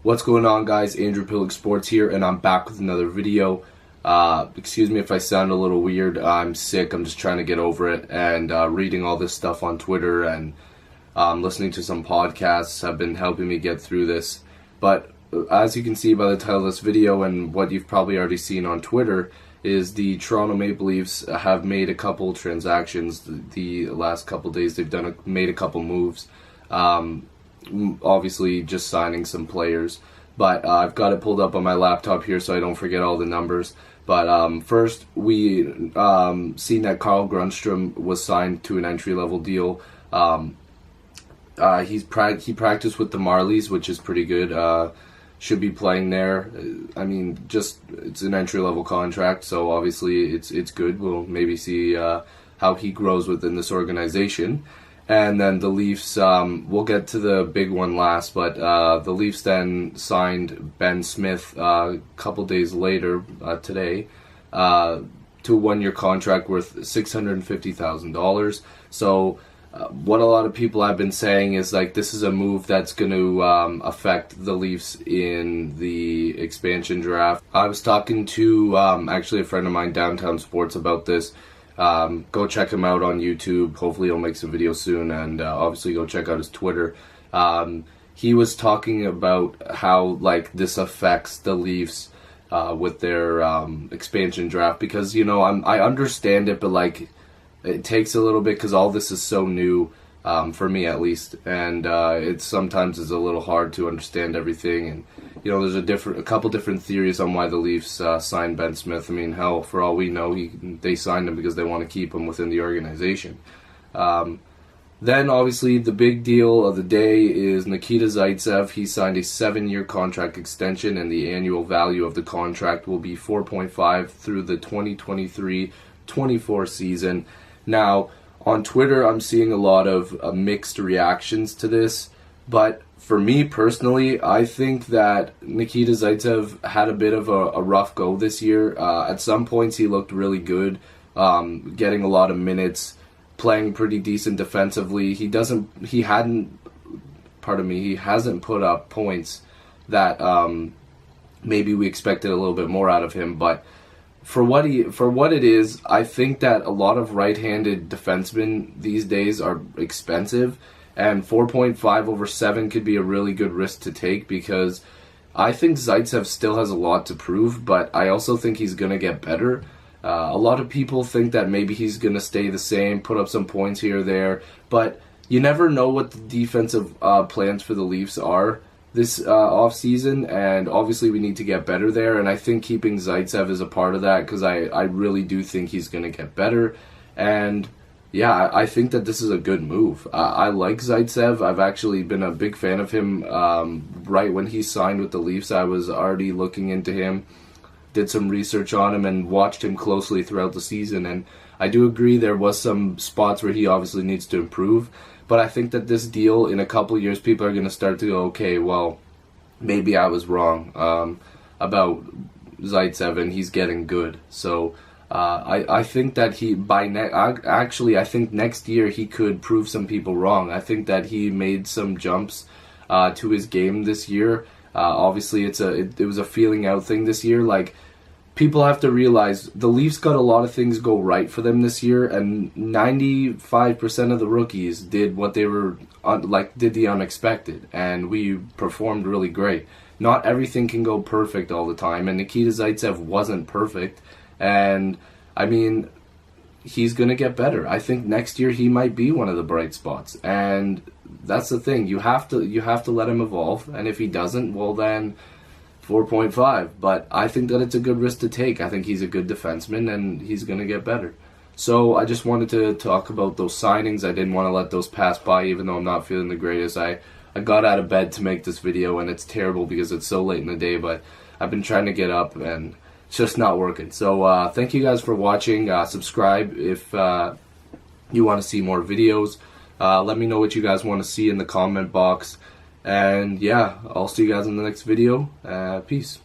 What's going on, guys? Andrew Piluk Sports here, and I'm back with another video. Excuse me if I sound a little weird. I'm sick. I'm just trying to get over it, and reading all this stuff on Twitter and listening to some podcasts have been helping me get through this. But as you can see by the title of this video and what you've probably already seen on Twitter, is the Toronto Maple Leafs have made a couple transactions. The last couple days they've made a couple moves. Obviously just signing some players, but I've got it pulled up on my laptop here so I don't forget all the numbers. But first, we seen that Carl Grundstrom was signed to an entry-level deal. He practiced with the Marlies, which is pretty good. Should be playing there. I mean, just it's an entry-level contract, so obviously it's good. We'll maybe see how he grows within this organization. And then the Leafs, we'll get to the big one last, but the Leafs then signed Ben Smith a couple days later, today, to a one-year contract worth $650,000. So what a lot of people have been saying is, like, this is a move that's going to affect the Leafs in the expansion draft. I was talking to actually a friend of mine, Downtown Sports, about this. Go check him out on YouTube. Hopefully he'll make some videos soon, and obviously go check out his Twitter. He was talking about how, like, this affects the Leafs with their expansion draft, because, you know, I understand it, but, like, it takes a little bit because all this is so new, for me at least, and it sometimes is a little hard to understand everything. And you know, there's a couple different theories on why the Leafs signed Ben Smith. I mean, hell, for all we know, they signed him because they want to keep him within the organization. Then, obviously, the big deal of the day is Nikita Zaitsev. He signed a 7-year contract extension, and the annual value of the contract will be $4.5 through the 2023-24 season. Now, on Twitter, I'm seeing a lot of mixed reactions to this, but for me personally, I think that Nikita Zaitsev had a bit of a rough go this year. At some points, he looked really good, getting a lot of minutes, playing pretty decent defensively. He hasn't put up points that maybe we expected a little bit more out of him. But for what it is, I think that a lot of right-handed defensemen these days are expensive. And 4.5 over 7 could be a really good risk to take, because I think Zaitsev still has a lot to prove, but I also think he's going to get better. A lot of people think that maybe he's going to stay the same, put up some points here or there, but you never know what the defensive plans for the Leafs are this offseason, and obviously we need to get better there, and I think keeping Zaitsev is a part of that, because I really do think he's going to get better. And yeah, I think that this is a good move. I like Zaitsev. I've actually been a big fan of him. Right when he signed with the Leafs, I was already looking into him, did some research on him, and watched him closely throughout the season. And I do agree there was some spots where he obviously needs to improve. But I think that this deal, in a couple years, people are going to start to go, okay, well, maybe I was wrong about Zaitsev, and he's getting good. So I think that I think next year he could prove some people wrong. I think that he made some jumps to his game this year. Obviously, it was a feeling out thing this year. Like, people have to realize the Leafs got a lot of things go right for them this year, and 95% of the rookies did what they were did the unexpected, and we performed really great. Not everything can go perfect all the time, and Nikita Zaitsev wasn't perfect. And I mean, he's going to get better. I think next year he might be one of the bright spots. And that's the thing. You have to let him evolve. And if he doesn't, well, then 4.5. But I think that it's a good risk to take. I think he's a good defenseman, and he's going to get better. So I just wanted to talk about those signings. I didn't want to let those pass by, even though I'm not feeling the greatest. I got out of bed to make this video, and it's terrible because it's so late in the day. But I've been trying to get up, and it's just not working. So thank you guys for watching. Subscribe if you want to see more videos. Let me know what you guys want to see in the comment box. And yeah, I'll see you guys in the next video. Peace.